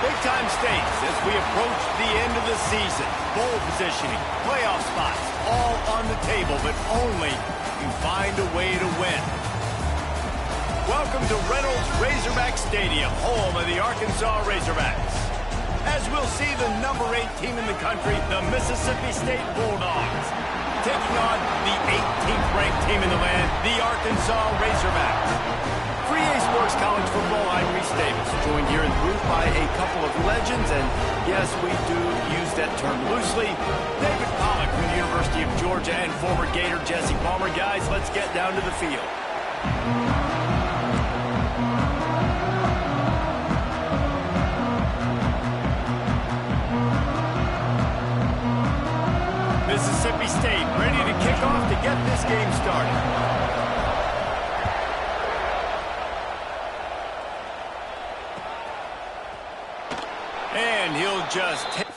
Big-time stakes as we approach the end of the season. Bowl positioning, playoff spots, all on the table, but only if you find a way to win. Welcome to Reynolds Razorback Stadium, home of the Arkansas Razorbacks. As we'll see the number 8 team in the country, the Mississippi State Bulldogs, taking on the 18th ranked team in the land, the Arkansas Razorbacks. 3A Sports College Football, I'm Reese Davis, joined here in the booth by a couple of legends, and yes, we do use that term loosely. David Pollock from the University of Georgia and former Gator Jesse Palmer. Guys, let's get down to the field. Mississippi State ready to kick off to get this game started. And he'll just take...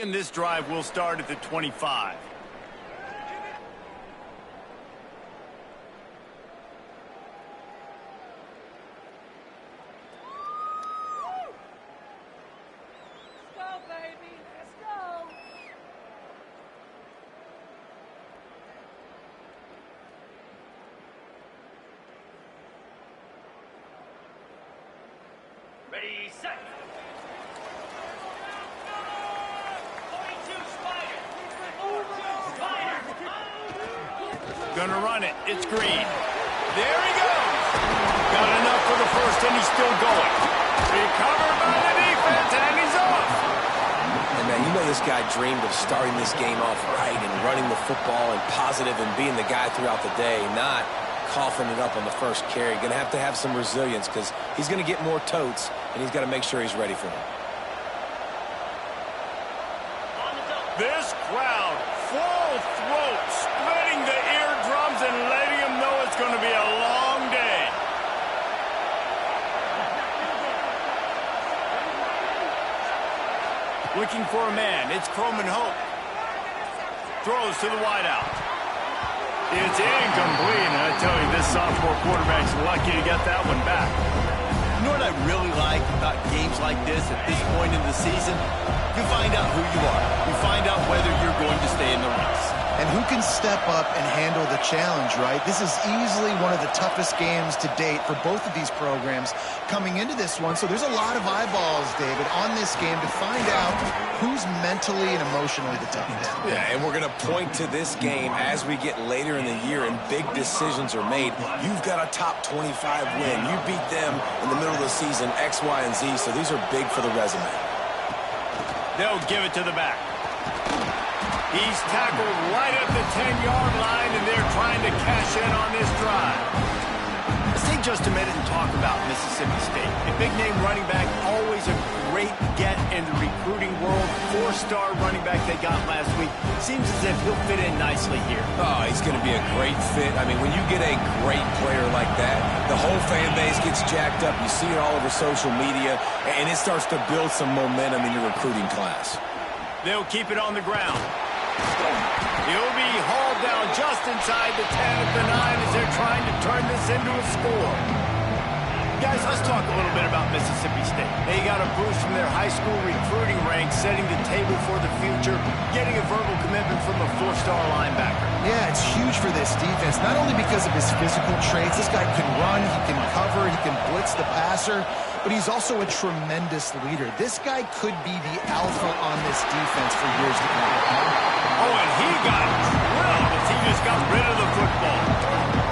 And this drive will start at the 25. Let's go, baby. Let's go. Ready, set. Gonna run it. It's Green. There he goes. Got enough for the first, and he's still going. Recovered by the defense, and he's off. And man, you know this guy dreamed of starting this game off right and running the football and positive and being the guy throughout the day, not coughing it up on the first carry. Gonna have some resilience because he's gonna get more totes, and he's got to make sure he's ready for it. This crowd, full throat, splitting the eardrums and letting them know it's going to be a long day. Looking for a man, it's Croman Hope. Throws to the wideout. It's incomplete, and I tell you, this sophomore quarterback's lucky to get that one back. You know what I really like about games like this at this point in the season? You find out who you are. You find out whether you're going to stay in the race. And who can step up and handle the challenge, right? This is easily one of the toughest games to date for both of these programs coming into this one. So there's a lot of eyeballs, David, on this game to find out who's mentally and emotionally the toughest. Yeah, and we're going to point to this game as we get later in the year and big decisions are made. You've got a top 25 win. You beat them in the middle of the season, X, Y, and Z, so these are big for the resume. They'll give it to the back. He's tackled right at the 10-yard line, and they're trying to cash in on this drive. Let's take just a minute and talk about Mississippi State. A big-name running back, always a great get in the recruiting world. 4-star running back they got last week. Seems as if he'll fit in nicely here. Oh, he's going to be a great fit. I mean, when you get a great player like that, the whole fan base gets jacked up. You see it all over social media, and it starts to build some momentum in your recruiting class. They'll keep it on the ground. He'll be hauled down just inside the 10 at the 9 as they're trying to turn this into a score. Guys, let's talk a little bit about Mississippi State. They got a boost from their high school recruiting ranks, setting the table for the future, getting a verbal commitment from a 4-star linebacker. Yeah, it's huge for this defense, not only because of his physical traits. This guy can run, he can cover, he can blitz the passer, but he's also a tremendous leader. This guy could be the alpha on this defense for years to come. Oh, and he got drilled as he just got rid of the football.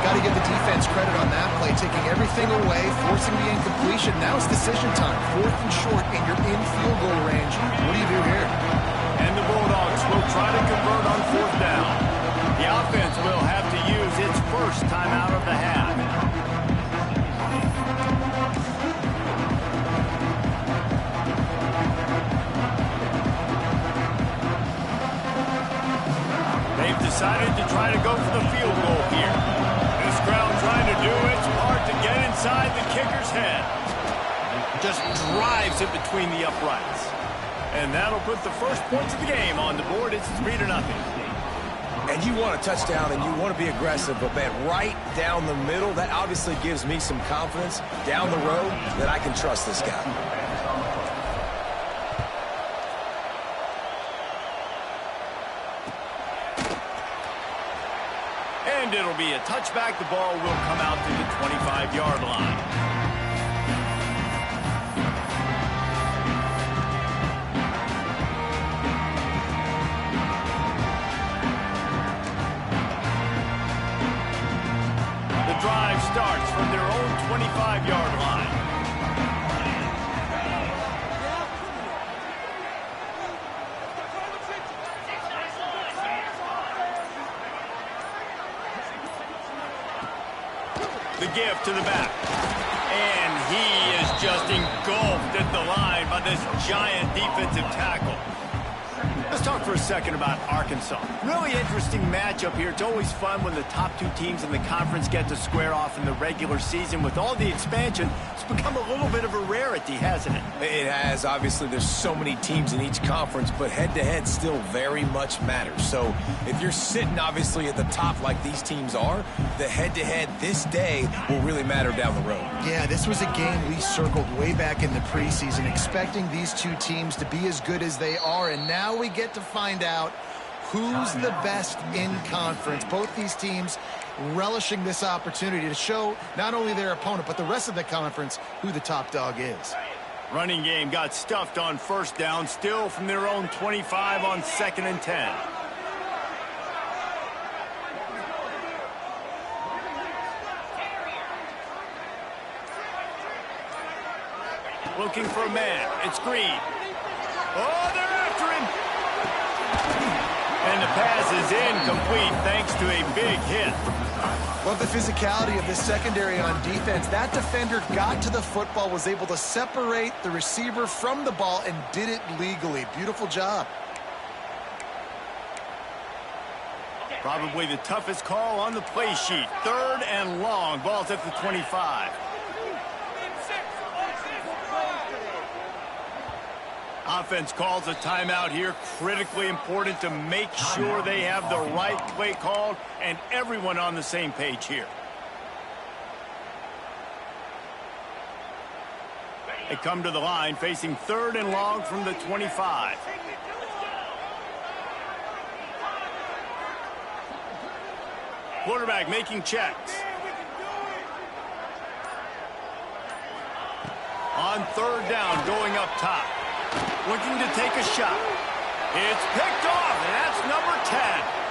Got to give the defense credit on that play, taking everything away, forcing the incompletion. Now it's decision time. 4th and short, and you're in field goal range. What do you do here? And the Bulldogs will try to convert on 4th down. The offense will have to use its first timeout of the half. They've decided to try to go for the field goal here. This crowd trying to do its part to get inside the kicker's head. Just drives it between the uprights. And that'll put the first points of the game on the board. It's 3-0. And you want a touchdown and you want to be aggressive, but man, right down the middle, that obviously gives me some confidence down the road that I can trust this guy. And it'll be a touchback. The ball will come out to the 25-yard line. The drive starts from their own 25-yard line. The give to the back. And he is just engulfed at the line by this giant defensive tackle. Let's talk for a second about Arkansas. Really interesting matchup here. It's always fun when the top 2 teams in the conference get to square off in the regular season. With all the expansion, it's become a little bit of a rarity, hasn't it? It has. Obviously, there's so many teams in each conference, but head-to-head still very much matters. So if you're sitting, obviously, at the top like these teams are, the head-to-head this day will really matter down the road. Yeah, this was a game we circled way back in the preseason, expecting these 2 teams to be as good as they are, and now we get to find out who's the best in conference. Both these teams relishing this opportunity to show not only their opponent, but the rest of the conference who the top dog is. Running game got stuffed on 1st down, still from their own 25 on 2nd and 10. Looking for a man. It's Green. Oh, they're after him. And the pass is incomplete thanks to a big hit. Love the physicality of this secondary on defense. That defender got to the football, was able to separate the receiver from the ball, and did it legally. Beautiful job. Probably the toughest call on the play sheet. 3rd and long. Ball's at the 25. Offense calls a timeout here. Critically important to make sure they have the right play called and everyone on the same page here. They come to the line facing 3rd and long from the 25. Quarterback making checks. On 3rd down, going up top. Looking to take a shot. It's picked off, and that's number 10.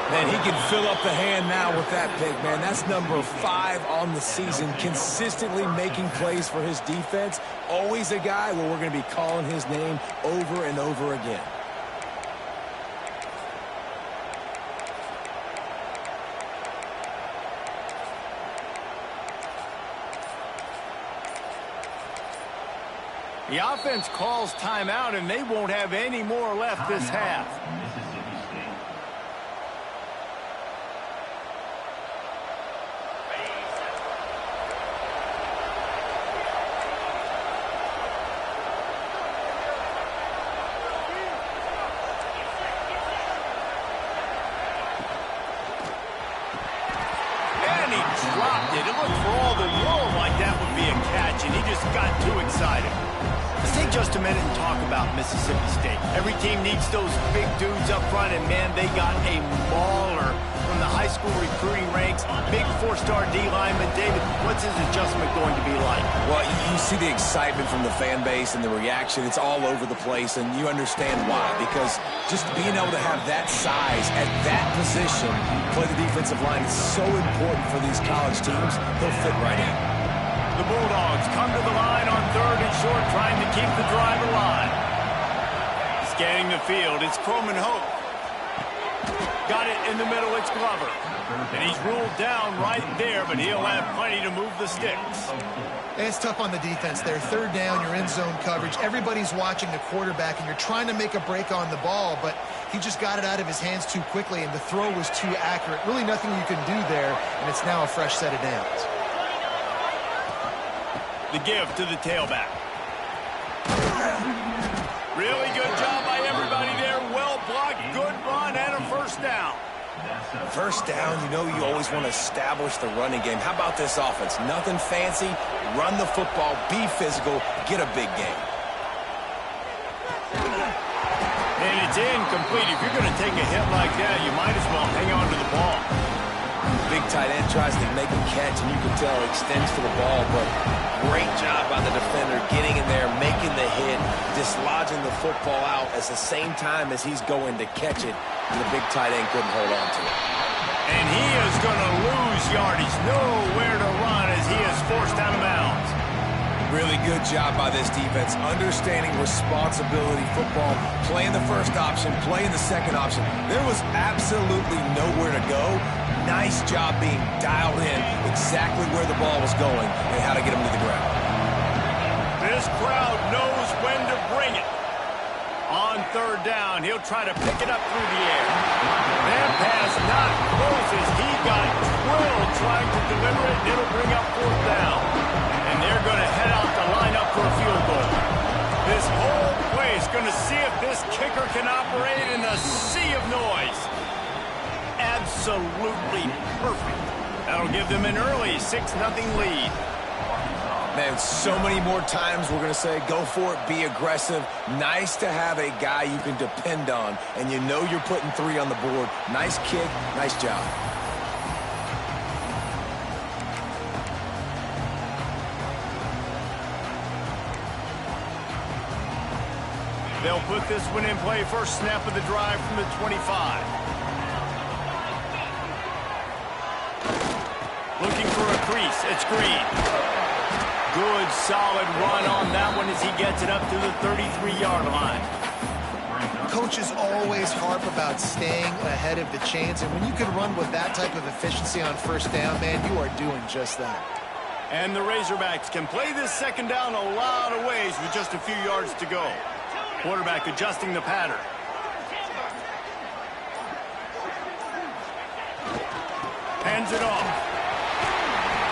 Man, he can fill up the hand now with that pick, man. That's number 5 on the season, consistently making plays for his defense. Always a guy where we're going to be calling his name over and over again. The offense calls timeout, and they won't have any more left this half. And he dropped it. It looked for all the world like that would be a catch, and he just got too excited. Let's take just a minute and talk about Mississippi State. Every team needs those big dudes up front, and man, they got a mauler from the high school recruiting ranks. Big 4-star D lineman. David, what's his adjustment going to be like? Well, you see the excitement from the fan base and the reaction. It's all over the place, and you understand why. Because just being able to have that size at that position, play the defensive line, is so important for these college teams. They'll fit right in. The Bulldogs come to the line on 3rd and short, trying to keep the drive alive. Scanning the field, it's Coleman Hope. Got it in the middle, it's Glover. And he's ruled down right there, but he'll have plenty to move the sticks. It's tough on the defense there. 3rd down, you're in zone coverage. Everybody's watching the quarterback, and you're trying to make a break on the ball, but he just got it out of his hands too quickly, and the throw was too accurate. Really nothing you can do there, and it's now a fresh set of downs. The give to the tailback. Really good job by everybody there. Well blocked, good run, and a 1st down. 1st down, you know you always want to establish the running game. How about this offense? Nothing fancy. Run the football, be physical, get a big game. And it's incomplete. If you're going to take a hit like that, you might as well hang on to the ball. Big tight end tries to make a catch, and you can tell he extends for the ball, but great job by the defender getting in there, making the hit, dislodging the football out at the same time as he's going to catch it, and the big tight end couldn't hold on to it. And he is going to lose yardage. Nowhere to run as he is forced out of bounds. Really good job by this defense, understanding responsibility football, playing the first option, playing the second option. There was absolutely nowhere to go. Nice job being dialed in exactly where the ball was going and how to get him to the ground. This crowd knows when to bring it. On 3rd down, he'll try to pick it up through the air. That pass not close as he got drilled trying to deliver it, and it'll bring up 4th down. And they're going to head out to line up for a field goal. This whole play is going to see if this kicker can operate in a sea of noise. Absolutely perfect. That'll give them an early 6-0 lead. Man, so many more times we're going to say, go for it, be aggressive. Nice to have a guy you can depend on, and you know you're putting 3 on the board. Nice kick, nice job. They'll put this one in play. First snap of the drive from the 25. Looking for a crease. It's Green. Good, solid run on that one as he gets it up to the 33-yard line. Coaches always harp about staying ahead of the chains, and when you can run with that type of efficiency on 1st down, man, you are doing just that. And the Razorbacks can play this 2nd down a lot of ways with just a few yards to go. Quarterback adjusting the pattern. Hands it off.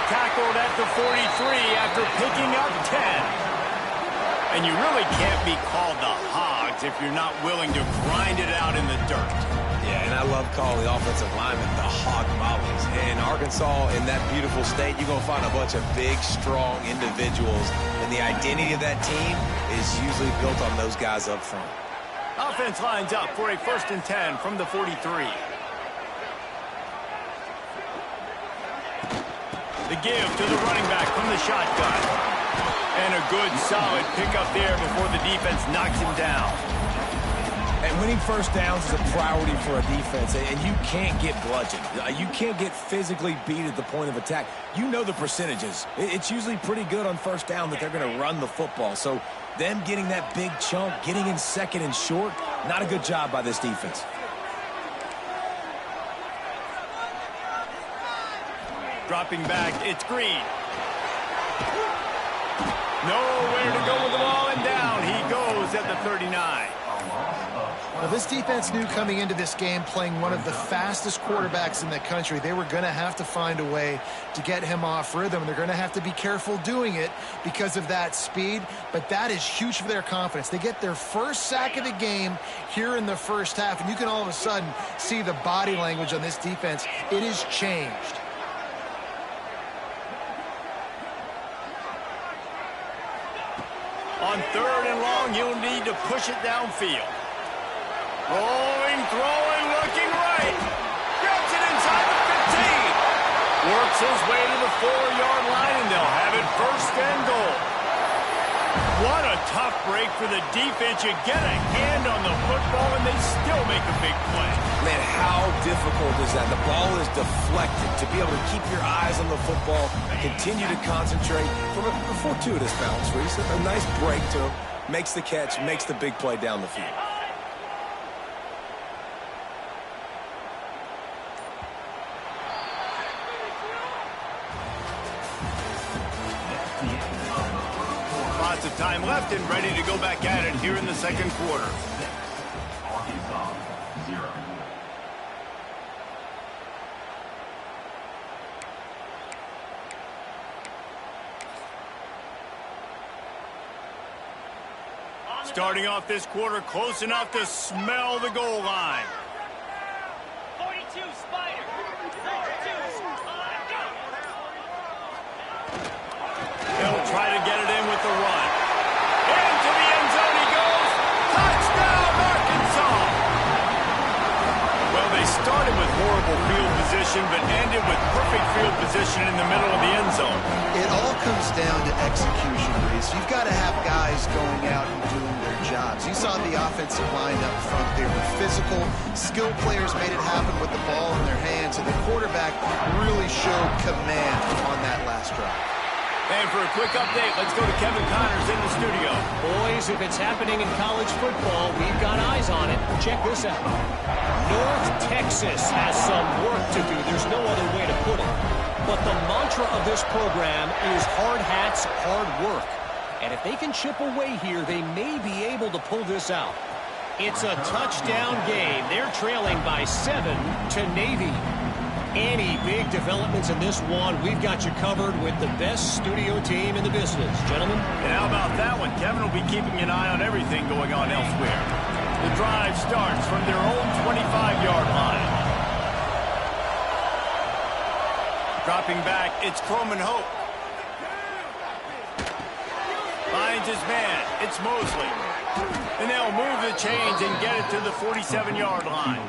Tackled at the 43 after picking up 10. And you really can't be called the Hogs if you're not willing to grind it out in the dirt. Yeah, and I love calling the offensive linemen the hog mollies. In Arkansas, in that beautiful state, you're going to find a bunch of big, strong individuals, and the identity of that team is usually built on those guys up front. Offense lines up for a 1st and 10 from the 43. The give to the running back from the shotgun. And a good, solid pickup there before the defense knocks him down. And winning first downs is a priority for a defense, and you can't get bludgeoned. You can't get physically beat at the point of attack. You know the percentages. It's usually pretty good on first down that they're going to run the football. So them getting that big chunk, getting in 2nd and short, not a good job by this defense. Dropping back, it's Green. Nowhere to go with the ball, and down he goes at the 39. Well, this defense knew coming into this game, playing one of the fastest quarterbacks in the country, they were going to have to find a way to get him off rhythm. They're going to have to be careful doing it because of that speed, but that is huge for their confidence. They get their first sack of the game here in the first half, and you can all of a sudden see the body language on this defense. It is changed. On 3rd and long, you'll need to push it downfield. Rolling, throwing, looking right. Gets it inside the 15. Works his way to the 4-yard line, and they'll have it 1st and goal. What a tough break for the defense. You get a hand on the football, and they still make a big play. Man, how difficult is that? The ball is deflected. To be able to keep your eyes on the football, continue to concentrate from a fortuitous bounce, Reese. A nice break to him. Makes the catch, makes the big play down the field. Lots of time left and ready to go back at it here in the 2nd quarter. Starting off this quarter close enough to smell the goal line. 42, Spider. 42, go. He'll try to get it in with the run. Into the end zone he goes. Touchdown, Arkansas! Well, they started with horrible field position, but ended with perfect field position in the middle of the end zone. It all comes down to execution, Reese. You've got to have guys going out and doing their jobs. You saw the offensive line up front. They were physical. Skilled players made it happen with the ball in their hands, and the quarterback really showed command on that last drive. And for a quick update, let's go to Kevin Connors in the studio. Boys, if it's happening in college football, we've got eyes on it. Check this out. North Texas has some work to do. There's no other way to put it. But the mantra of this program is hard hats, hard work. And if they can chip away here, they may be able to pull this out. It's a touchdown game. They're trailing by 7 to Navy. Any big developments in this one, we've got you covered with the best studio team in the business. Gentlemen? And how about that one? Kevin will be keeping an eye on everything going on elsewhere. The drive starts from their own 25-yard line. Dropping back, it's Croman Hope. Finds his man, it's Mosley. And they'll move the chains and get it to the 47-yard line.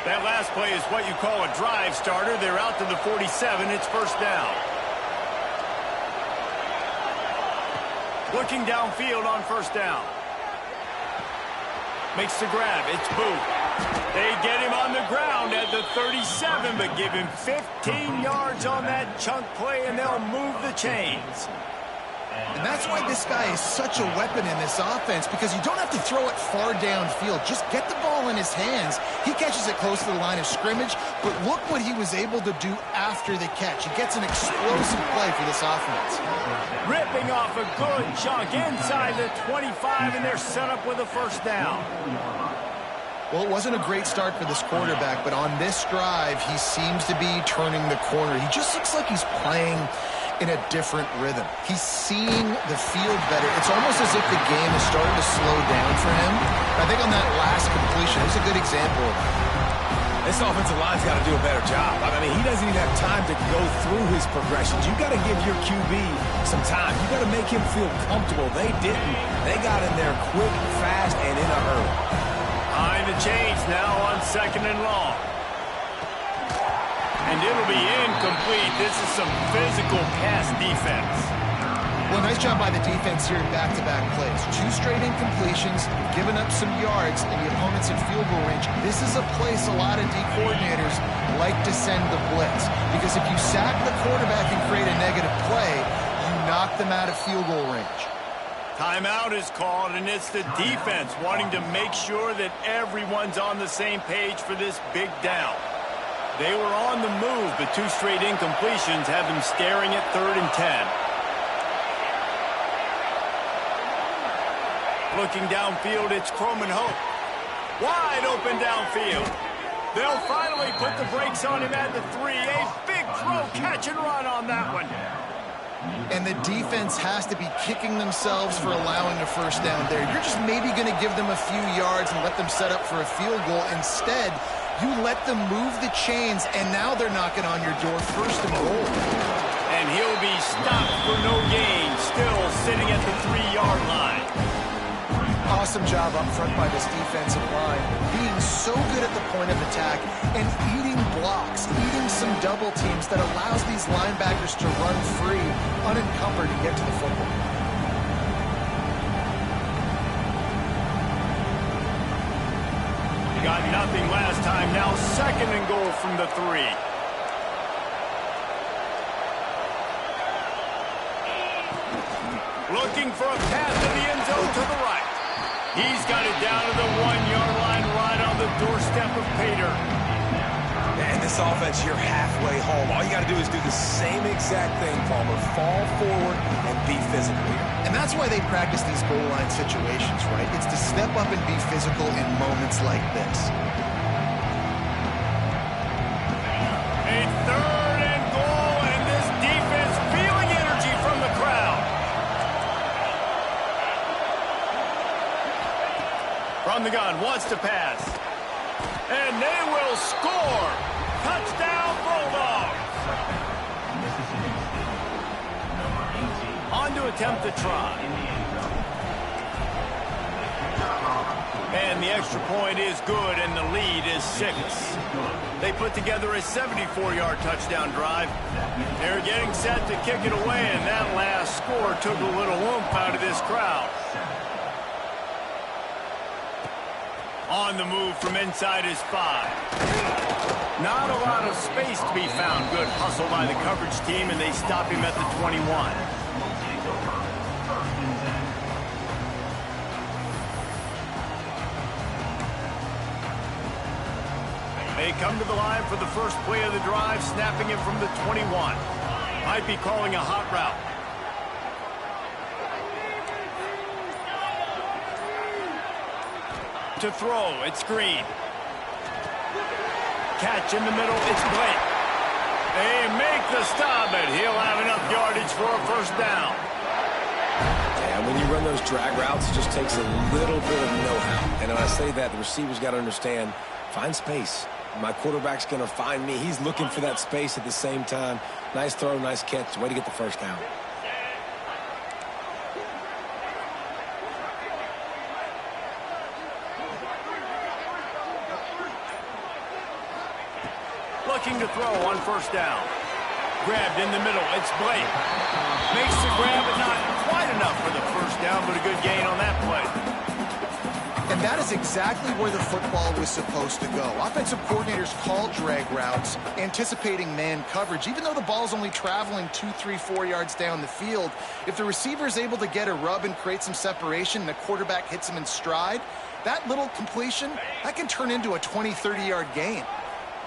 That last play is what you call a drive starter. They're out to the 47. It's 1st down. Looking downfield on 1st down. Makes the grab. It's Booth. They get him on the ground at the 37, but give him 15 yards on that chunk play, and they'll move the chains. And that's why this guy is such a weapon in this offense, because you don't have to throw it far downfield. Just get the ball in his hands. He catches it close to the line of scrimmage, but look what he was able to do after the catch. He gets an explosive play for this offense. Ripping off a good chunk inside the 25, and they're set up with a 1st down. Well, it wasn't a great start for this quarterback, but on this drive, he seems to be turning the corner. He just looks like he's playing in a different rhythm. He's seeing the field better. It's almost as if the game is starting to slow down for him. I think on that last completion, it was a good example of that. This offensive line's got to do a better job. I mean, he doesn't even have time to go through his progressions. You got to give your QB some time. You got to make him feel comfortable. They didn't. They got in there quick, fast, and in a hurry. Behind the chains now on 2nd and long. And it'll be incomplete. This is some physical pass defense. Well, nice job by the defense here in back-to-back plays. 2 straight incompletions, giving up some yards, and the opponent's in field goal range. This is a place a lot of D coordinators like to send the blitz. Because if you sack the quarterback and create a negative play, you knock them out of field goal range. Timeout is called, and it's the defense wanting to make sure that everyone's on the same page for this big down. They were on the move, but 2 straight incompletions have them staring at 3rd and 10. Looking downfield, it's Chrome and Hope. Wide open downfield. They'll finally put the brakes on him at the 3. A big throw, catch and run on that one. And the defense has to be kicking themselves for allowing a first down there. You're just maybe going to give them a few yards and let them set up for a field goal. Instead, you let them move the chains, and now they're knocking on your door 1st and goal. And he'll be stopped for no gain, still sitting at the 3-yard line. Awesome job up front by this defensive line, being so good at the point of attack and eating blocks, eating some double teams that allows these linebackers to run free, unencumbered, and get to the football. Got nothing last time, now 2nd and goal from the 3. Looking for a path to the end zone to the right. He's got it down to the 1-yard line, right on the doorstep of Pater. And this offense, you're halfway home. All you got to do is do the same exact thing, Palmer. Fall forward and be physical here. And that's why they practice these goal line situations, right? It's to step up and be physical in moments like this. A 3rd and goal, and this defense feeling energy from the crowd. From the gun, wants to pass. And they will score. Touchdown, Bulldogs. On to attempt the try. And the extra point is good, and the lead is 6. They put together a 74-yard touchdown drive. They're getting set to kick it away, and that last score took a little oomph out of this crowd. On the move from inside his 5. Not a lot of space to be found. Good hustle by the coverage team, and they stop him at the 21. They come to the line for the first play of the drive, snapping it from the 21. Might be calling a hot route. To throw, it's Green. Catch in the middle, it's Blake. They make the stop, and he'll have enough yardage for a first down. And when you run those drag routes, it just takes a little bit of know-how. And when I say that, the receiver's got to understand, find space. My quarterback's going to find me. He's looking for that space at the same time. Nice throw, nice catch. Way to get the first down. Looking to throw on first down. Grabbed in the middle. It's Blake. Makes the grab, but not quite enough for the first down, but a good gain on that play. And that is exactly where the football was supposed to go. Offensive coordinators call drag routes, anticipating man coverage. Even though the ball's only traveling 2, 3, 4 yards down the field, if the receiver is able to get a rub and create some separation and the quarterback hits him in stride, that little completion, that can turn into a 20, 30-yard gain.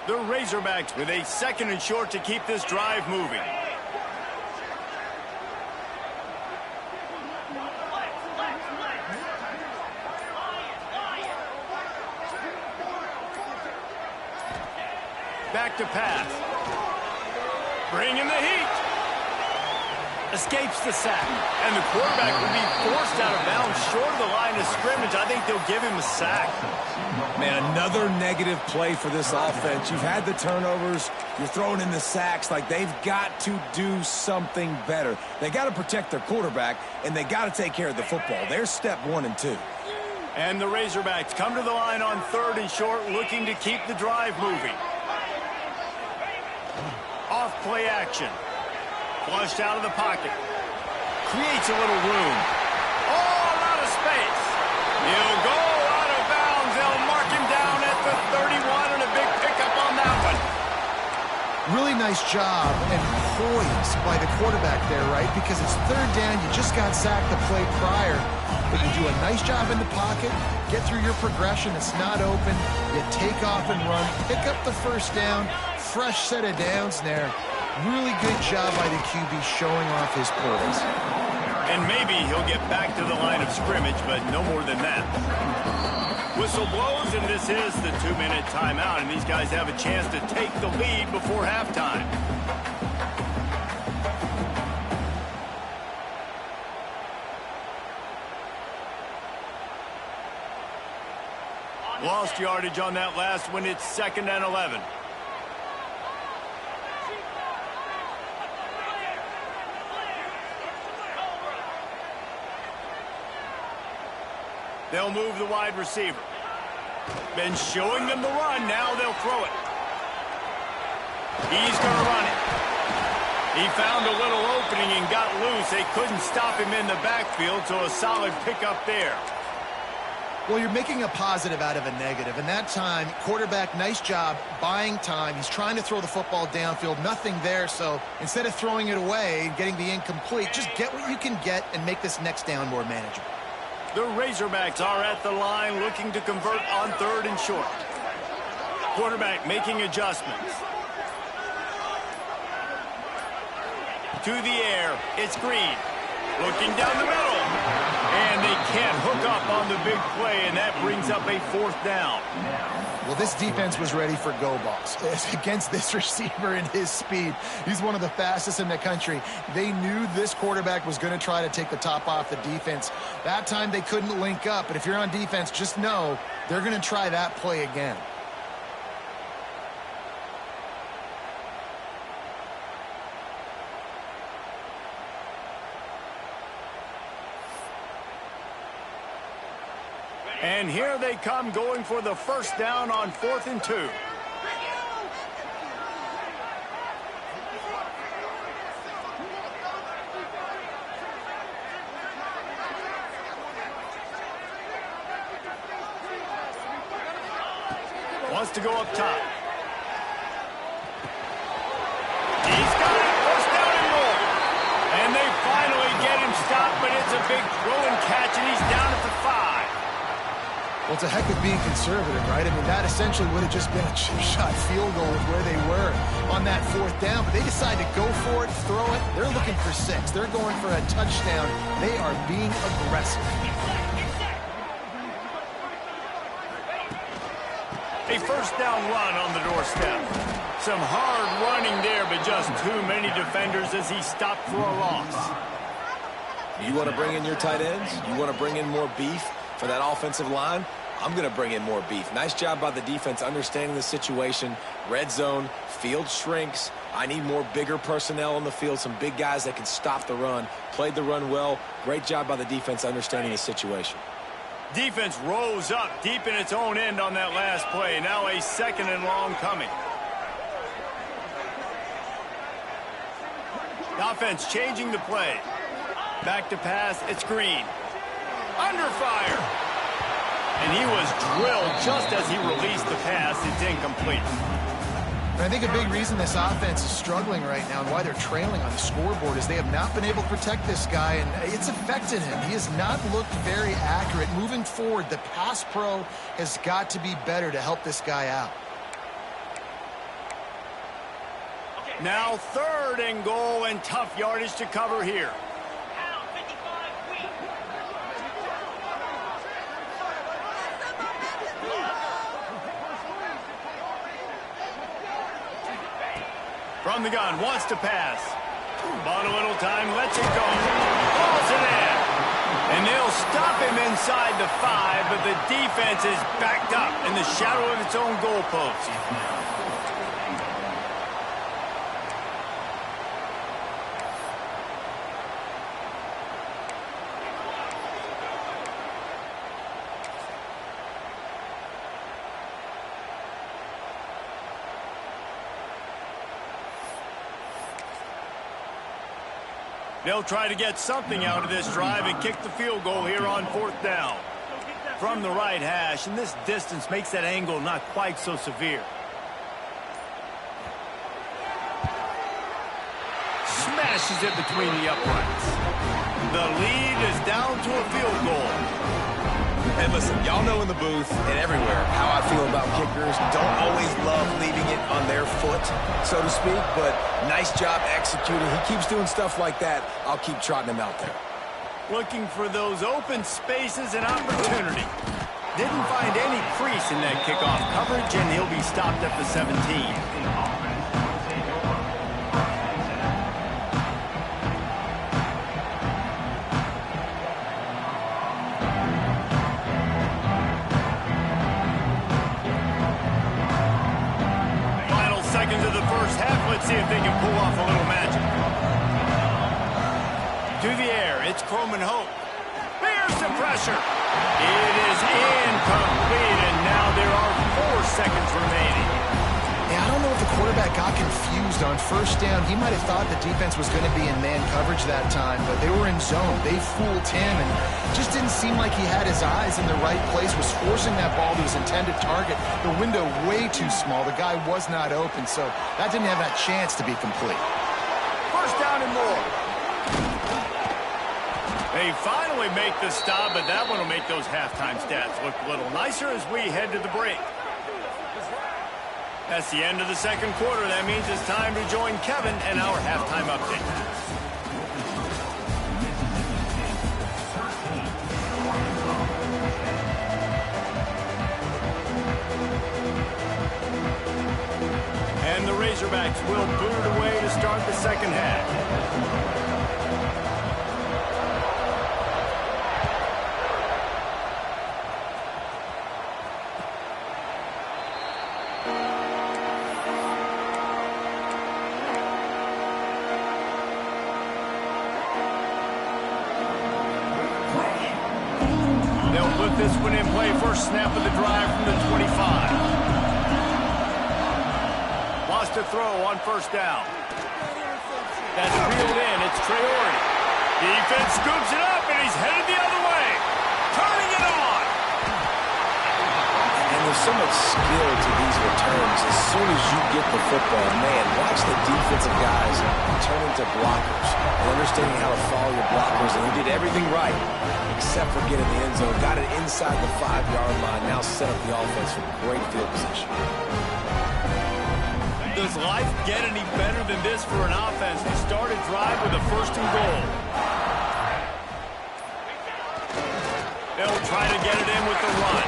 The Razorbacks with a 2nd and short to keep this drive moving. Back to pass. Bringing the heat. escapes the sack. And the quarterback will be forced out of bounds short of the line of scrimmage. I think they'll give him a sack. Man, another negative play for this offense. You've had the turnovers. You're throwing in the sacks. Like, they've got to do something better. They got to protect their quarterback, and they got to take care of the football. There's step 1 and 2. And the Razorbacks come to the line on 3rd and short, looking to keep the drive moving. Off play action. Flushed out of the pocket. Creates a little room. Oh, a lot of space. He'll go out of bounds. They'll mark him down at the 31, and a big pickup on that one. Really nice job and poise by the quarterback there, right? Because it's 3rd down. You just got sacked the play prior. But you do a nice job in the pocket, get through your progression, it's not open, you take off and run, pick up the 1st down, fresh set of downs there. Really good job by the QB showing off his poise. And maybe he'll get back to the line of scrimmage, but no more than that. Whistle blows, and this is the 2-minute timeout, and these guys have a chance to take the lead before halftime. Lost yardage on that last one. It's 2nd and 11. They'll move the wide receiver. Been showing them the run. Now they'll throw it. He's going to run it. He found a little opening and got loose. They couldn't stop him in the backfield, so a solid pickup there. Well, you're making a positive out of a negative. And that time, quarterback, nice job buying time. He's trying to throw the football downfield. Nothing there. So instead of throwing it away and getting the incomplete, just get what you can get and make this next down more manageable. The Razorbacks are at the line looking to convert on 3rd and short. Quarterback making adjustments. To the air. It's Green. Looking down the middle. And they can't hook up on the big play, and that brings up a 4th down. Well, this defense was ready for go balls against this receiver and his speed. He's one of the fastest in the country. They knew this quarterback was going to try to take the top off the defense. That time they couldn't link up, but if you're on defense, just know they're going to try that play again. And here they come, going for the 1st down on 4th and 2. Wants to go up top. He's got it, 1st down and more. And they finally get him stopped, but it's a big throw and catch, and he's down at the 5. Well, it's a heck of being conservative, right? I mean, that essentially would have just been a chip-shot field goal with where they were on that 4th down. But they decided to go for it, throw it. They're looking for 6. They're going for a touchdown. They are being aggressive. A 1st down run on the doorstep. Some hard running there, but just too many defenders as he stopped for a loss. You want to bring in your tight ends? You want to bring in more beef for that offensive line? I'm going to bring in more beef. Nice job by the defense understanding the situation. Red zone, field shrinks. I need more bigger personnel on the field, some big guys that can stop the run. Played the run well. Great job by the defense understanding the situation. Defense rose up deep in its own end on that last play. Now a 2nd and long coming. The offense changing the play. Back to pass, it's Green. Under fire. And he was drilled just as he released the pass. It's incomplete. And I think a big reason this offense is struggling right now and why they're trailing on the scoreboard is they have not been able to protect this guy, and it's affected him. He has not looked very accurate. Moving forward, the pass pro has got to be better to help this guy out. Now 3rd and goal, and tough yardage to cover here. From the gun, wants to pass. Bought a little time, lets it go. Balls it in. And they'll stop him inside the 5, but the defense is backed up in the shadow of its own goalpost. They'll try to get something out of this drive and kick the field goal here on 4th down. From the right hash, and this distance makes that angle not quite so severe. Smashes it between the uprights. The lead is down to a field goal. Hey, listen, y'all know in the booth and everywhere how I feel about kickers. Don't always love leaving it on their foot, so to speak, but nice job executing. He keeps doing stuff like that. I'll keep trotting him out there. Looking for those open spaces and opportunity. Didn't find any crease in that kickoff coverage, and he'll be stopped at the 17. Into the first half. Let's see if they can pull off a little magic. To the air, it's Croman Hope. There's the pressure. It is incomplete, and now there are 4 seconds remaining. Yeah, I don't know if the quarterback got confused on first down. He might have thought the defense was going to be in man coverage that time, but they were in zone. They fooled him, and just didn't seem like he had his eyes in the right place, was forcing that ball to his intended target. The window way too small. The guy was not open, so that didn't have that chance to be complete. First down and more. They finally make the stop, but that one will make those halftime stats look a little nicer as we head to the break. That's the end of the second quarter. That means it's time to join Kevin and our halftime update. And the Razorbacks will boot it away to start the second half. Put this one in play. First snap of the drive from the 25. Lost a throw on first down. That's reeled in. It's Traore. Defense scoops it up, and he's headed the other way. Turning it on. And there's so much skill to these returns. As soon as you get the football, man, watch the defensive guys turn into blockers. And understanding how to follow your blockers, and he did everything right except for getting the end zone. Got it inside the 5-yard line. Now set up the offense for great field position. Does life get any better than this for an offense to start a drive with a 1st and goal? They'll try to get it in with the run.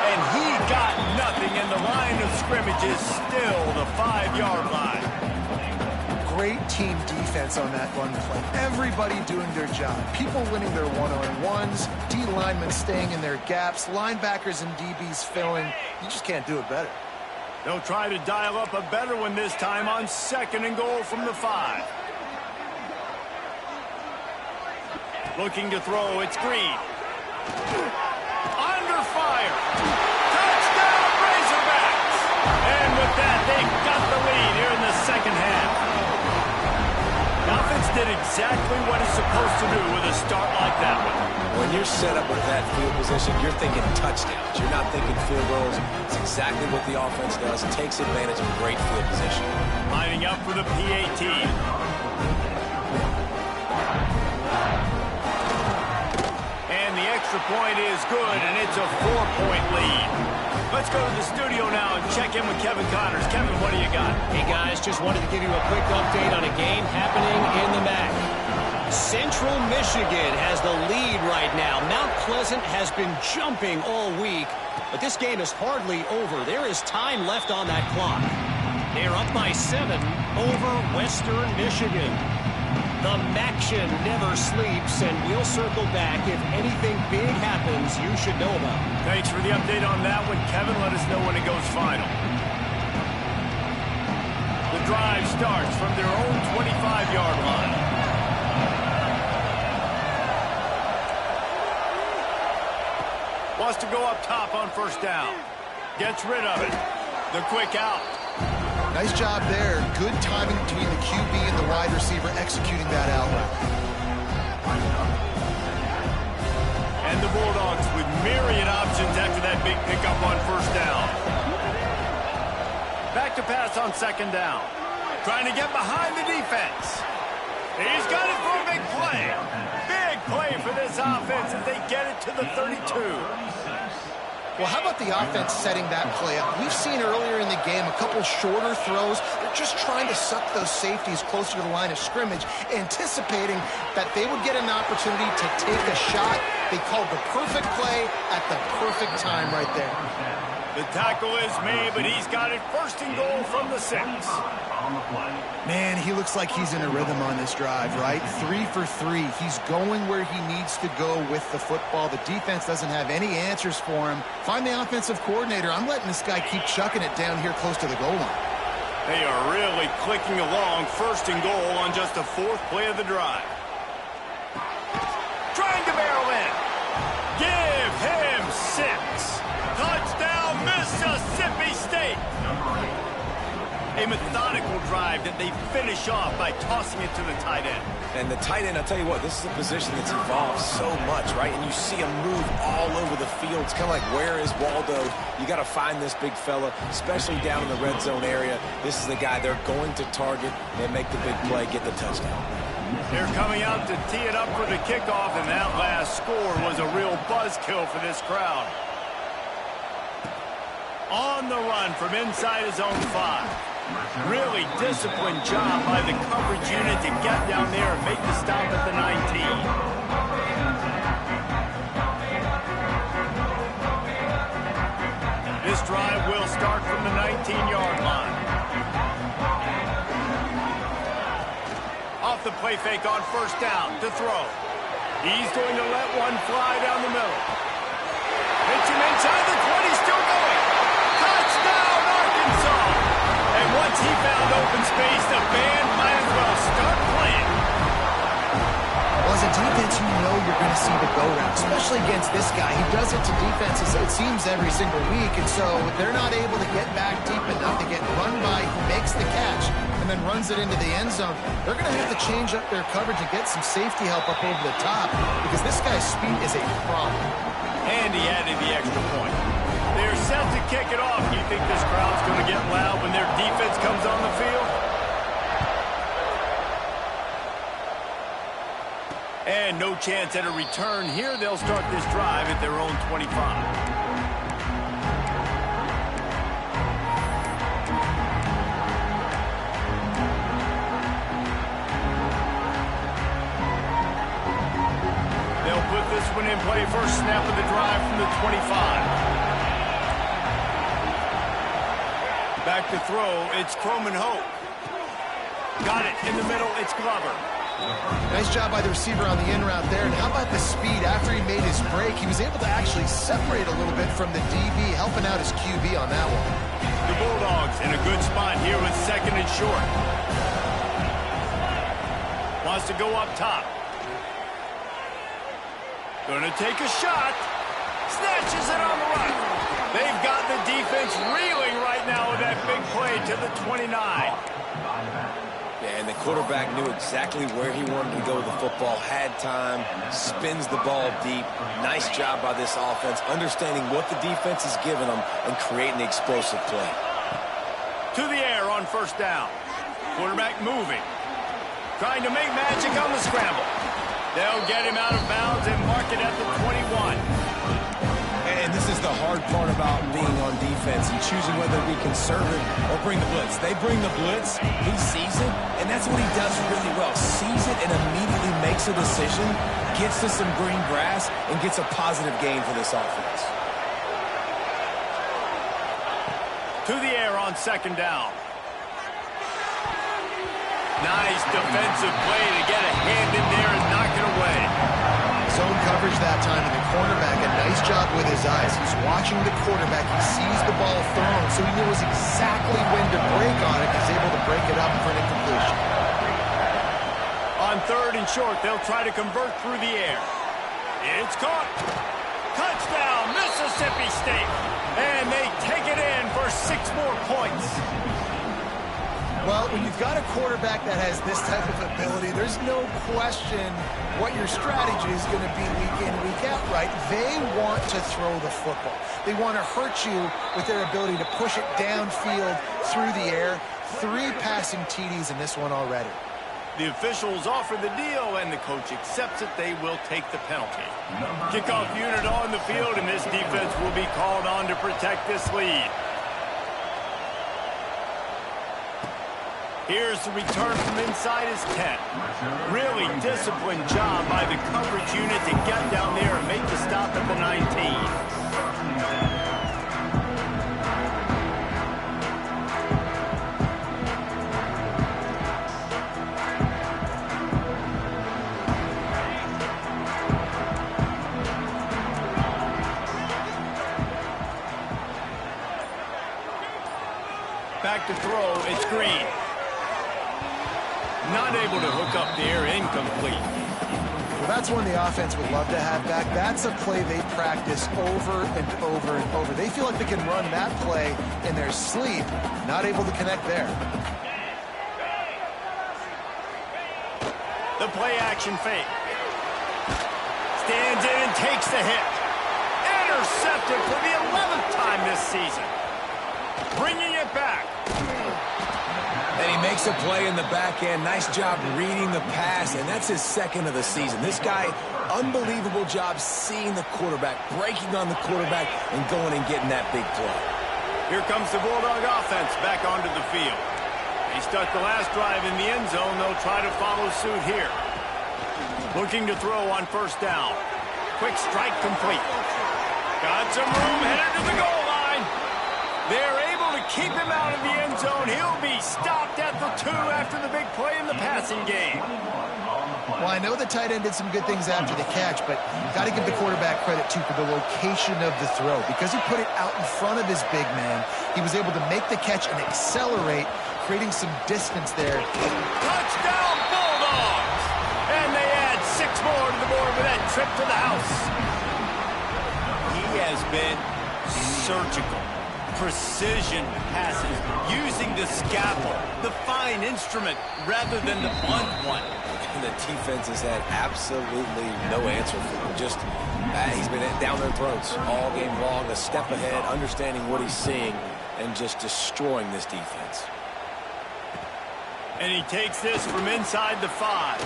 And he got nothing, and the line of scrimmage is still the 5-yard line. Great team defense on that run play. Everybody doing their job. People winning their one-on-ones, D linemen staying in their gaps, linebackers and DBs filling. You just can't do it better. They'll try to dial up a better one this time on 2nd and goal from the 5. Looking to throw, it's Green. Under fire. Touchdown, Razorbacks! And with that, they've got the lead here in the second half. The offense did exactly what it's supposed to do with a start like that one. When you're set up with that field position, you're thinking touchdowns. You're not thinking field goals. It's exactly what the offense does. It takes advantage of great field position. Lining up for the PAT. And the extra point is good, and it's a 4-point lead. Let's go to the studio now and check in with Kevin Connors. Kevin, what do you got? Hey, guys, just wanted to give you a quick update on a game happening in the MAC. Central Michigan has the lead right now. Mount Pleasant has been jumping all week, but this game is hardly over. There is time left on that clock. They are up by 7 over Western Michigan. The Maction never sleeps, and we'll circle back. If anything big happens, you should know about it. Thanks for the update on that one, Kevin. Let us know when it goes final. The drive starts from their own 25-yard line. Wants to go up top on first down. Gets rid of it. The quick out. Nice job there. Good timing between the QB and the wide receiver executing that out route. And the Bulldogs with myriad options after that big pickup on first down. Back to pass on second down. Trying to get behind the defense. He's got it for a big play. Big play for this offense as they get it to the 32. Well, how about the offense setting that play up? We've seen earlier in the game a couple shorter throws. They're just trying to suck those safeties closer to the line of scrimmage, anticipating that they would get an opportunity to take a shot. They called the perfect play at the perfect time right there. The tackle is made, but he's got it first and goal from the 6. Man, he looks like he's in a rhythm on this drive, right? 3 for 3. He's going where he needs to go with the football. The defense doesn't have any answers for him. Find the offensive coordinator. I'm letting this guy keep chucking it down here close to the goal line. They are really clicking along. First and goal on just the 4th play of the drive. Trying to barrel in. Give him 6. Touchdown, Mississippi State. A methodical drive that they finish off by tossing it to the tight end. And the tight end, I'll tell you what, this is a position that's evolved so much, right? And you see him move all over the field. It's kind of like, where is Waldo? You got to find this big fella, especially down in the red zone area. This is the guy they're going to target and make the big play, get the touchdown. They're coming out to tee it up for the kickoff, and that last score was a real buzzkill for this crowd. On the run from inside his own 5. Really disciplined job by the coverage unit to get down there and make the stop at the 19. This drive will start from the 19-yard line. Off the play fake on first down to throw. He's going to let one fly down the middle. Hits him inside the 20, still going. Touchdown, Arkansas! And once he found open space, the band might as well start playing. Well, as a defense, you know you're going to see the go-route, especially against this guy. He does it to defenses, it seems, every single week, and so they're not able to get back deep enough to get run by. He makes the catch and then runs it into the end zone. They're going to have to change up their coverage and get some safety help up over the top because this guy's speed is a problem. And he added the extra point. They're set to kick it off. Do you think this crowd's going to get loud when their defense comes on the field? And no chance at a return here. They'll start this drive at their own 25. They'll put this one in play. First snap of the drive from the 25. Back to throw, it's Croman Hope. Got it in the middle, it's Glover. Nice job by the receiver on the in route there. And how about the speed? After he made his break, he was able to actually separate a little bit from the DB, helping out his QB on that one. The Bulldogs in a good spot here with second and short. Wants to go up top. Going to take a shot. Snatches it on the run. They've got the defense reeling right now with that big play to the 29. Yeah, and the quarterback knew exactly where he wanted to go with the football, had time, spins the ball deep. Nice job by this offense, understanding what the defense is giving them and creating the explosive play. To the air on first down. Quarterback moving. Trying to make magic on the scramble. They'll get him out of bounds and mark it at the 21. And this is the hard part about being on defense and choosing whether to be conservative or bring the blitz. They bring the blitz, he sees it, and that's what he does really well. Sees it and immediately makes a decision, gets to some green grass, and gets a positive gain for this offense. To the air on second down. Nice defensive play to get a hand in there and knock it away. Zone coverage that time, and the cornerback, a nice job with his eyes. He's watching the quarterback. He sees the ball thrown, so he knows exactly when to break on it. He's able to break it up for an incompletion. On 3rd and short, they'll try to convert through the air. It's caught. Touchdown, Mississippi State. And they take it in for 6 more points. Well, when you've got a quarterback that has this type of ability, there's no question what your strategy is going to be week in, week out, right? They want to throw the football. They want to hurt you with their ability to push it downfield through the air. 3 passing TDs in this one already. The officials offer the deal, and the coach accepts it. They will take the penalty. Kickoff unit on the field, and this defense will be called on to protect this lead. Here's the return from inside his 10. Really disciplined job by the coverage unit to get down there and make the stop at the 19. Back to throw, it's Green. Not able to hook up there, incomplete. Well, that's one the offense would love to have back. That's a play they practice over and over and over. They feel like they can run that play in their sleep. Not able to connect there. The play action fake. Stands in and takes the hit. Intercepted for the 11th time this season. Bringing it back. And he makes a play in the back end. Nice job reading the pass, and that's his 2nd of the season. This guy, unbelievable job seeing the quarterback, breaking on the quarterback, and going and getting that big play. Here comes the Bulldog offense back onto the field. They stuck the last drive in the end zone. They'll try to follow suit here. Looking to throw on 1st down. Quick strike complete. Got some room, headed to the goal line. They're able to keep him out of the end zone. He'll be stopped at the 2 after the big play in the passing game. Well, I know the tight end did some good things after the catch, but got to give the quarterback credit, too, for the location of the throw. Because he put it out in front of his big man, he was able to make the catch and accelerate, creating some distance there. Touchdown, Bulldogs! And they add 6 more to the board with that trip to the house. He has been surgical. Precision passes, using the scalpel, the fine instrument, rather than the blunt one. And the defense has had absolutely no answer for him. Just, he's been down their throats all game long, a step ahead, understanding what he's seeing, and just destroying this defense. And he takes this from inside the 5.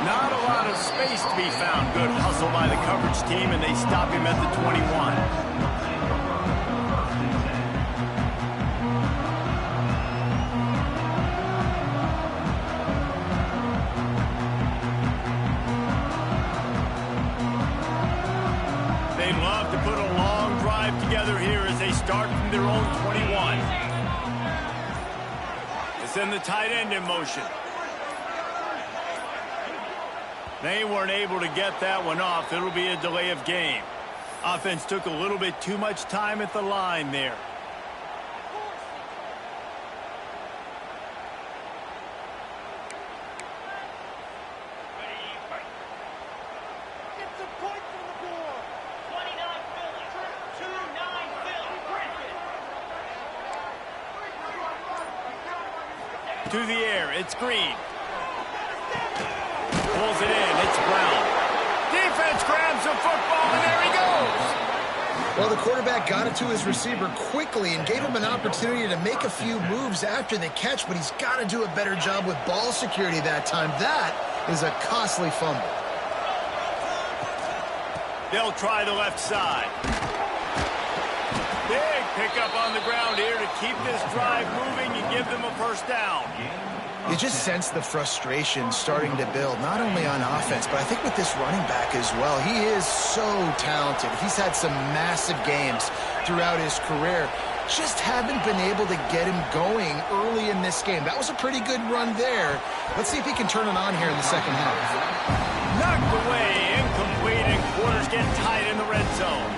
Not a lot of space to be found. Good hustle by the coverage team, and they stop him at the 21. Together here as they start from their own 21. They send the tight end in motion. They weren't able to get that one off. It'll be a delay of game. Offense took a little bit too much time at the line there. To the air, it's Green. Pulls it in, it's Brown. Defense grabs the football, and there he goes. Well, the quarterback got it to his receiver quickly and gave him an opportunity to make a few moves after the catch, but he's got to do a better job with ball security that time. That is a costly fumble. They'll try the left side. Big pickup on the ground here to keep this drive moving and give them a 1st down. You just sense the frustration starting to build, not only on offense, but I think with this running back as well. He is so talented. He's had some massive games throughout his career. just haven't been able to get him going early in this game. That was a pretty good run there. Let's see if he can turn it on here in the second half. Knocked away, incomplete, and quarters get tight in the red zone.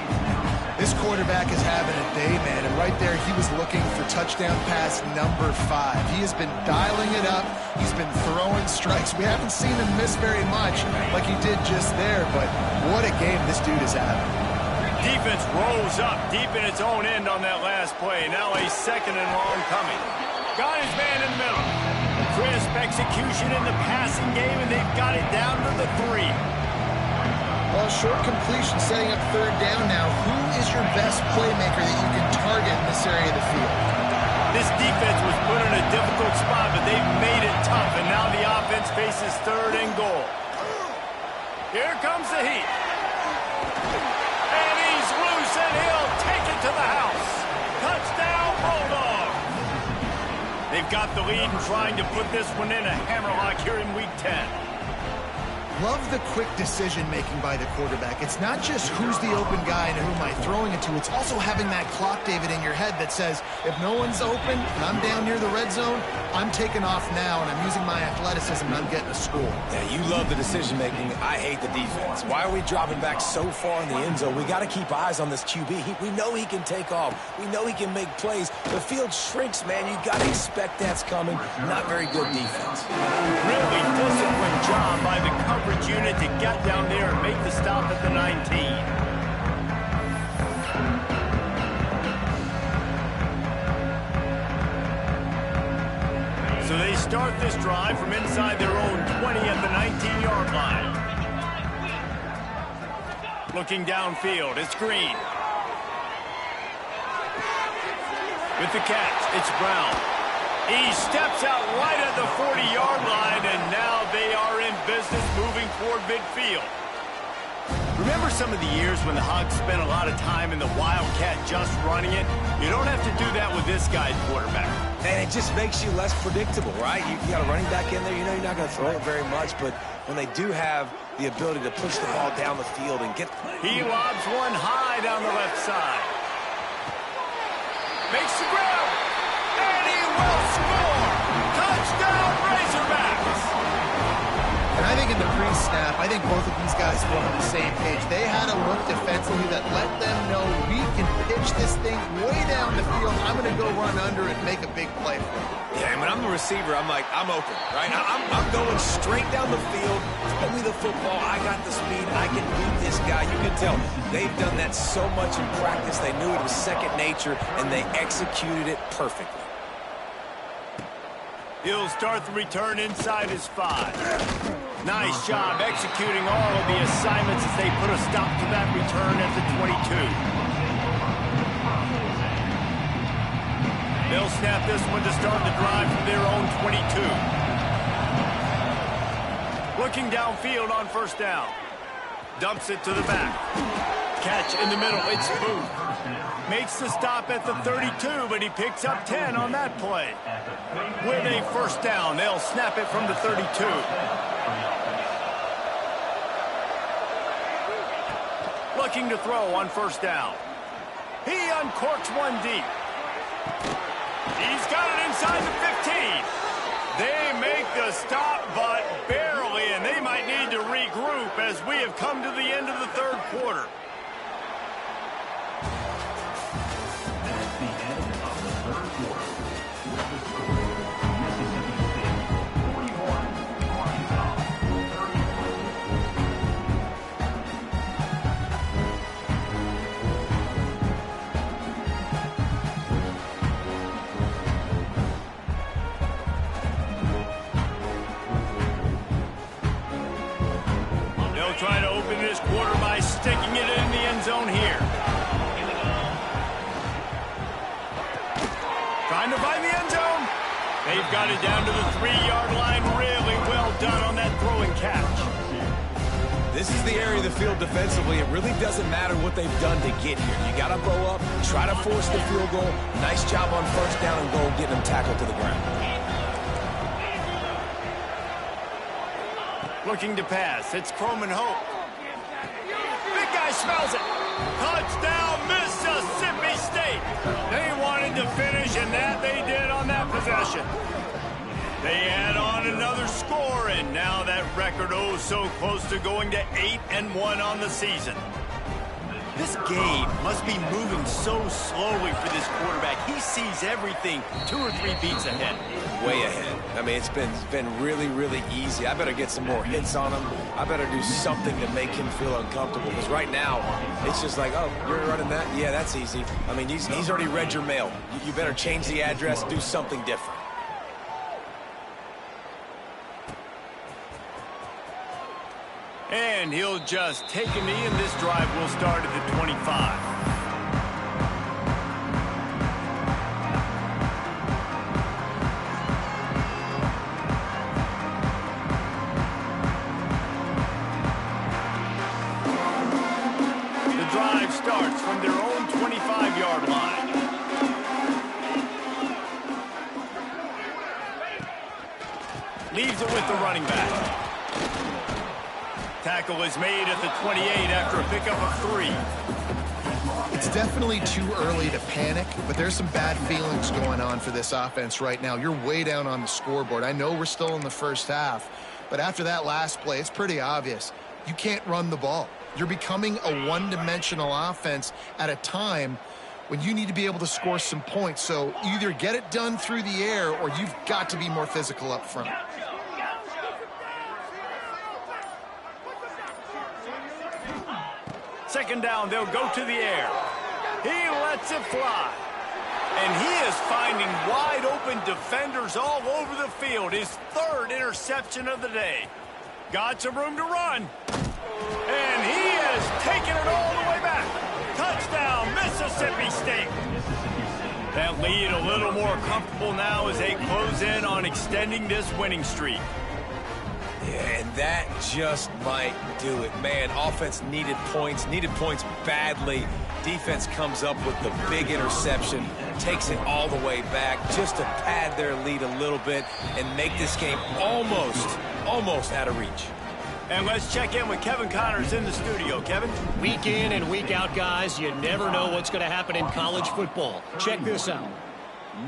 This quarterback is having a day, man, and right there he was looking for touchdown pass number 5. He has been dialing it up. He's been throwing strikes. We haven't seen him miss very much like he did just there, but what a game this dude is having. Defense rolls up deep in its own end on that last play. Now a second and long coming. Got his man in the middle. Crisp execution in the passing game, and they've got it down to the 3. Well, short completion setting up third down now. Who is your best playmaker that you can target in this area of the field? This defense was put in a difficult spot, but they've made it tough, and now the offense faces third and goal. Here comes the heat. And he's loose, and he'll take it to the house. Touchdown, Bulldogs. They've got the lead and trying to put this one in a hammerlock here in Week 10. Love the quick decision-making by the quarterback. It's not just who's the open guy and who am I throwing it to. It's also having that clock, David, in your head that says, if no one's open and I'm down near the red zone, I'm taking off now, and I'm using my athleticism, and I'm getting a score. Yeah, you love the decision-making. I hate the defense. Why are we dropping back so far in the end zone? We got to keep eyes on this QB. We know he can take off. We know he can make plays. The field shrinks, man. You got to expect that's coming. Not very good defense. Really disciplined job by the coverage unit to get down there and make the stop at the 19. So they start this drive from inside their own 20 at the 19-yard line. Looking downfield, it's Green. With the catch, it's Brown. He steps out right at the 40-yard line, and now they are in business moving toward midfield. Remember some of the years when the Hogs spent a lot of time in the Wildcat just running it? You don't have to do that with this guy's quarterback. And it just makes you less predictable, right? You got a running back in there. You know you're not going to throw it very much, but when they do have the ability to push the ball down the field and get... He lobs one high down the left side. Makes the grab. And he will score! Touchdown, Razorbacks! And I think in the pre-snap, I think both of these guys were on the same page. They had a look defensively that let them know we can pitch this thing way down the field. I'm going to go run under it and make a big play for it. Yeah, and when I'm the receiver, I'm like, I'm open, right? I'm going straight down the field. Throw me the football. I got the speed. I can beat this guy. You can tell they've done that so much in practice. They knew it was second nature, and they executed it perfectly. He'll start the return inside his 5. Nice job executing all of the assignments as they put a stop to that return at the 22. They'll snap this one to start the drive from their own 22. Looking downfield on first down. Dumps it to the back. Catch in the middle. It's Booth. Makes the stop at the 32, but he picks up 10 on that play. With a first down, they'll snap it from the 32. Looking to throw on first down. He uncorks one deep. He's got it inside the 15. They make the stop, but barely, and they might need to regroup as we have come to the end of the third quarter. Trying to open this quarter by sticking it in the end zone here. Trying to find the end zone. They've got it down to the 3-yard line. Really well done on that throw and catch. This is the area of the field defensively. It really doesn't matter what they've done to get here. You got to bow up, try to force the field goal. Nice job on first down and goal, getting them tackled to the ground. Looking to pass. It's Croman Hope. Big guy smells it. Touchdown, Mississippi State. They wanted finish, and that they did on that possession. They add on another score, and now that record so close to going to 8-1 on the season. This game must be moving so slowly for this quarterback. He sees everything 2 or 3 beats ahead. Way ahead. I mean, it's been really, really easy. I better get some more hits on him. I better do something to make him feel uncomfortable, because right now, it's just like, oh, you're running that? Yeah, that's easy. I mean, he's already read your mail. You better change the address, do something different. And he'll just take a knee, and this drive will start at the 25. The drive starts from their own 25-yard line. Leaves it with the running back. Tackle is made at the 28 after a pickup of 3. It's definitely too early to panic, but there's some bad feelings going on for this offense right now. You're way down on the scoreboard. I know we're still in the first half, but after that last play, it's pretty obvious. You can't run the ball. You're becoming a one-dimensional offense at a time when you need to be able to score some points. So either get it done through the air, or you've got to be more physical up front. Second down, they'll go to the air. He lets it fly. And he is finding wide open defenders all over the field. His 3rd interception of the day. Got some room to run. And he has taken it all the way back. Touchdown, Mississippi State. That lead a little more comfortable now as they close in on extending this winning streak. Yeah, and that just might do it. Man, offense needed points badly. Defense comes up with the big interception, takes it all the way back just to pad their lead a little bit and make this game almost out of reach. And let's check in with Kevin Connors in the studio. Kevin? Week in and week out, guys, you never know what's going to happen in college football. Check this out.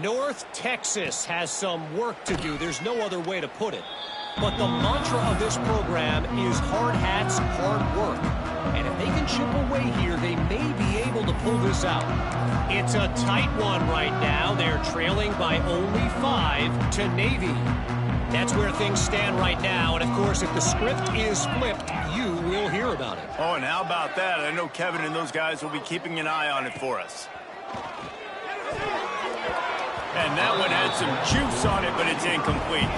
North Texas has some work to do. There's no other way to put it. But the mantra of this program is hard hats, hard work. And if they can chip away here, they may be able to pull this out. It's a tight one right now. They're trailing by only 5 to Navy. That's where things stand right now. And, of course, if the script is flipped, you will hear about it. Oh, and how about that? I know Kevin and those guys will be keeping an eye on it for us. And that one had some juice on it, but it's incomplete.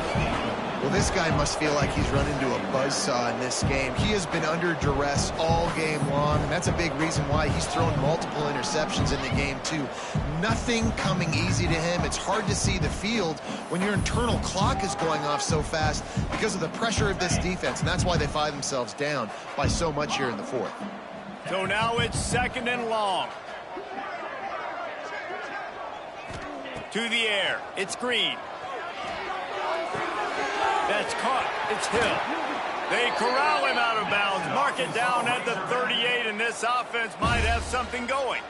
Well, this guy must feel like he's run into a buzzsaw in this game. He has been under duress all game long, and that's a big reason why he's thrown multiple interceptions in the game, too. Nothing coming easy to him. It's hard to see the field when your internal clock is going off so fast because of the pressure of this defense, and that's why they find themselves down by so much here in the 4th. So now it's 2nd and long. To the air. It's Green. That's caught. It's Hill. They corral him out of bounds. Mark it down at the 38, and this offense might have something going.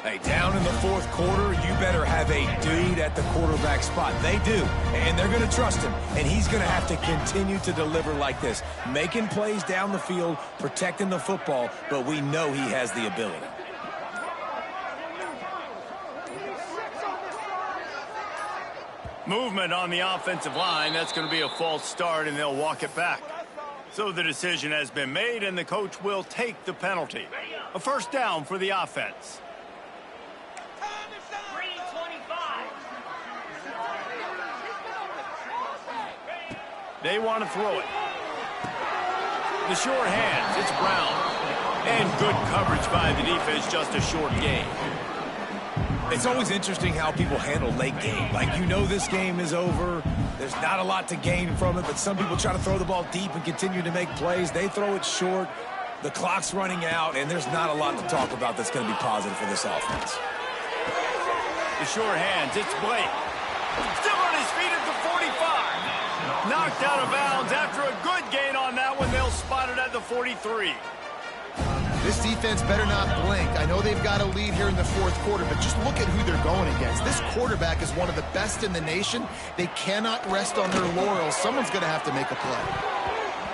Hey, down in the 4th quarter, you better have a dude at the quarterback spot. They do, and they're going to trust him, and he's going to have to continue to deliver like this, making plays down the field, protecting the football, but we know he has the ability. Movement on the offensive line. That's going to be a false start, and they'll walk it back. So the decision has been made, and the coach will take the penalty. A first down for the offense. They want to throw it. The short hands. It's Brown. And good coverage by the defense. Just a short gain. It's always interesting how people handle late game. Like, you know this game is over. There's not a lot to gain from it, but some people try to throw the ball deep and continue to make plays. They throw it short. The clock's running out, and there's not a lot to talk about that's going to be positive for this offense. The short hands. It's Blake. Still on his feet at the 45. Knocked out of bounds after a good gain on that one. They'll spot it at the 43. This defense better not blink. I know they've got a lead here in the fourth quarter, but just look at who they're going against. This quarterback is one of the best in the nation. They cannot rest on their laurels. Someone's going to have to make a play.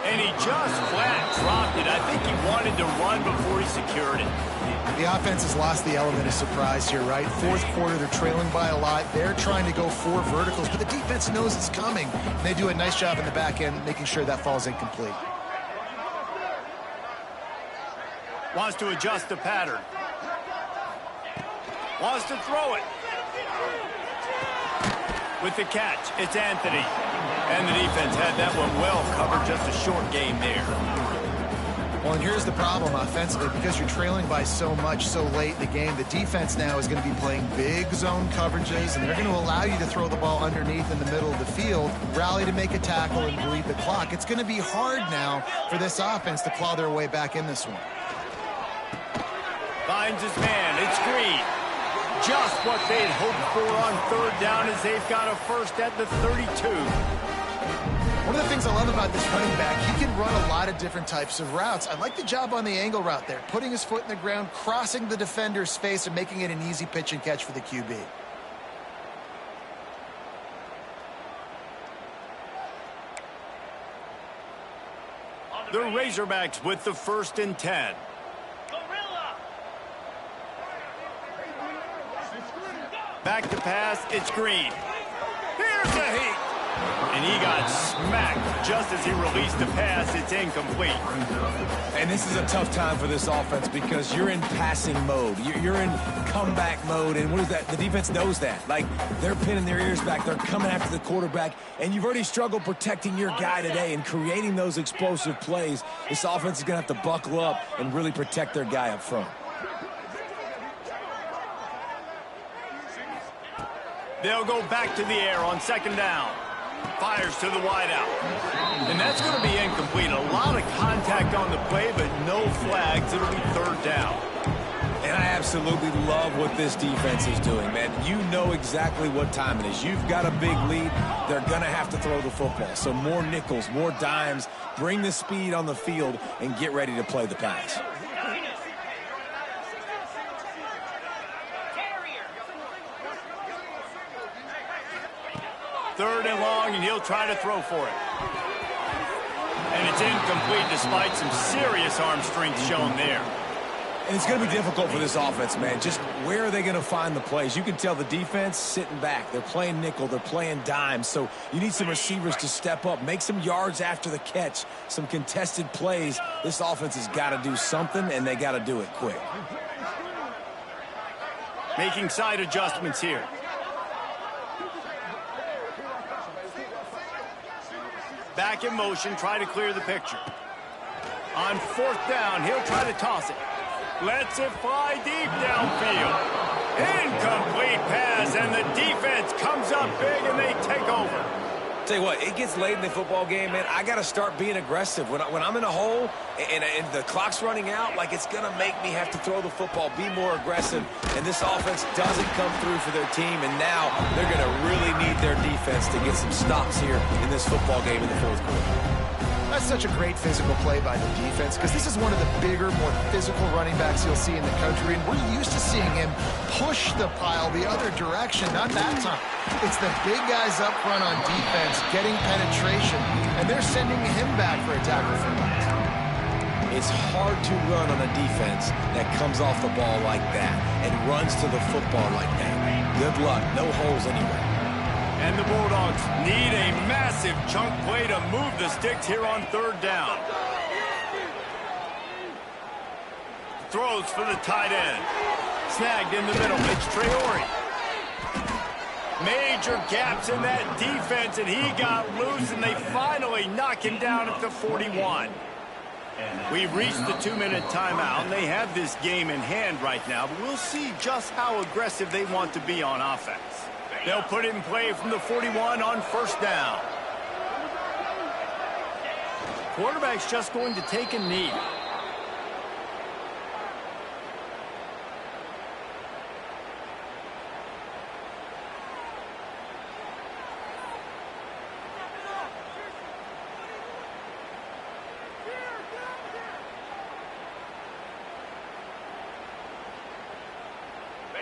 And he just flat dropped it. I think he wanted to run before he secured it. The offense has lost the element of surprise here, right? Fourth quarter, they're trailing by a lot. They're trying to go 4 verticals, but the defense knows it's coming. And they do a nice job in the back end making sure that falls incomplete. Wants to adjust the pattern. Wants to throw it. With the catch, it's Anthony. And the defense had that one well covered. Just a short game there. Well, and here's the problem offensively. Because you're trailing by so much so late in the game, the defense now is going to be playing big zone coverages, and they're going to allow you to throw the ball underneath in the middle of the field, rally to make a tackle, and bleed the clock. It's going to be hard now for this offense to claw their way back in this one. Finds his man. It's Green. Just what they'd hoped for on third down as they've got a first at the 32. One of the things I love about this running back, he can run a lot of different types of routes. I like the job on the angle route there, putting his foot in the ground, crossing the defender's face, and making it an easy pitch and catch for the QB. The Razorbacks with the 1st and 10. Back to pass, it's Green. Here's the heat. And he got smacked just as he released the pass. It's incomplete. And this is a tough time for this offense because you're in passing mode. You're in comeback mode. And what is that? The defense knows that. Like, they're pinning their ears back. They're coming after the quarterback. And you've already struggled protecting your guy today and creating those explosive plays. This offense is going to have to buckle up and really protect their guy up front. They'll go back to the air on 2nd down. Fires to the wideout. And that's going to be incomplete. A lot of contact on the play, but no flags. It'll be 3rd down. And I absolutely love what this defense is doing, man. You know exactly what time it is. You've got a big lead. They're going to have to throw the football. So more nickels, more dimes. Bring the speed on the field and get ready to play the pass. 3rd and long, and he'll try to throw for it. And it's incomplete despite some serious arm strength shown there. And it's going to be difficult for this offense, man. Just where are they going to find the plays? You can tell the defense sitting back. They're playing nickel. They're playing dime. So you need some receivers to step up, make some yards after the catch, some contested plays. This offense has got to do something, and they got to do it quick. Making side adjustments here. Back in motion, try to clear the picture. On 4th down, he'll try to toss it. Lets it fly deep downfield. Incomplete pass, and the defense comes up big, and they take over. Tell you what, it gets late in the football game, man. I got to start being aggressive. When I'm in a hole and the clock's running out, like, it's going to make me have to throw the football, be more aggressive. And this offense doesn't come through for their team, and now they're going to really need their defense to get some stops here in this football game in the 4th quarter. That's such a great physical play by the defense because this is one of the bigger, more physical running backs you'll see in the country, and we're used to seeing him push the pile the other direction. Not that time. It's the big guys up front on defense getting penetration, and they're sending him back for a tackle for loss. It's hard to run on a defense that comes off the ball like that and runs to the football like that. Good luck. No holes anywhere. And the Bulldogs need a massive chunk play to move the sticks here on 3rd down. Throws for the tight end. Snagged in the middle. It's Traore. Major gaps in that defense, and he got loose, and they finally knock him down at the 41. We've reached the 2-minute timeout, and they have this game in hand right now, but we'll see just how aggressive they want to be on offense. They'll put it in play from the 41 on 1st down. Quarterback's just going to take a knee.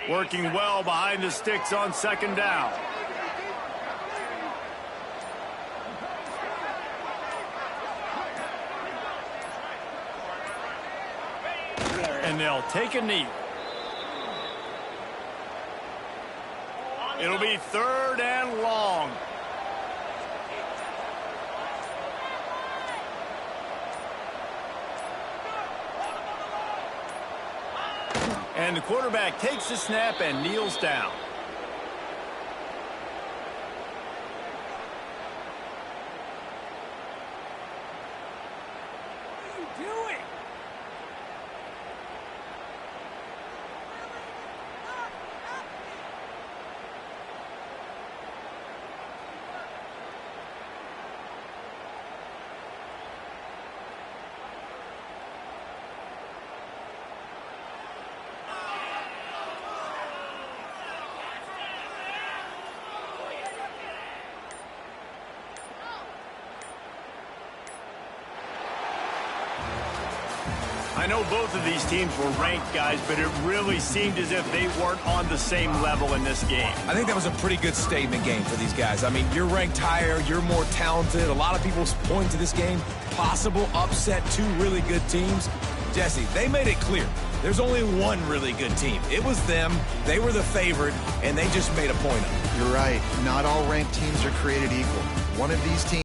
Working well behind the sticks on second down. And they'll take a knee. It'll be 3rd and long. And the quarterback takes the snap and kneels down. What are you doing? I know both of these teams were ranked, guys, but it really seemed as if they weren't on the same level in this game. I think that was a pretty good statement game for these guys. I mean, you're ranked higher, you're more talented. A lot of people point to this game, possible upset, 2 really good teams. Jesse, they made it clear. There's only one really good team. It was them. They were the favorite, and they just made a point of it. You're right. Not all ranked teams are created equal. One of these teams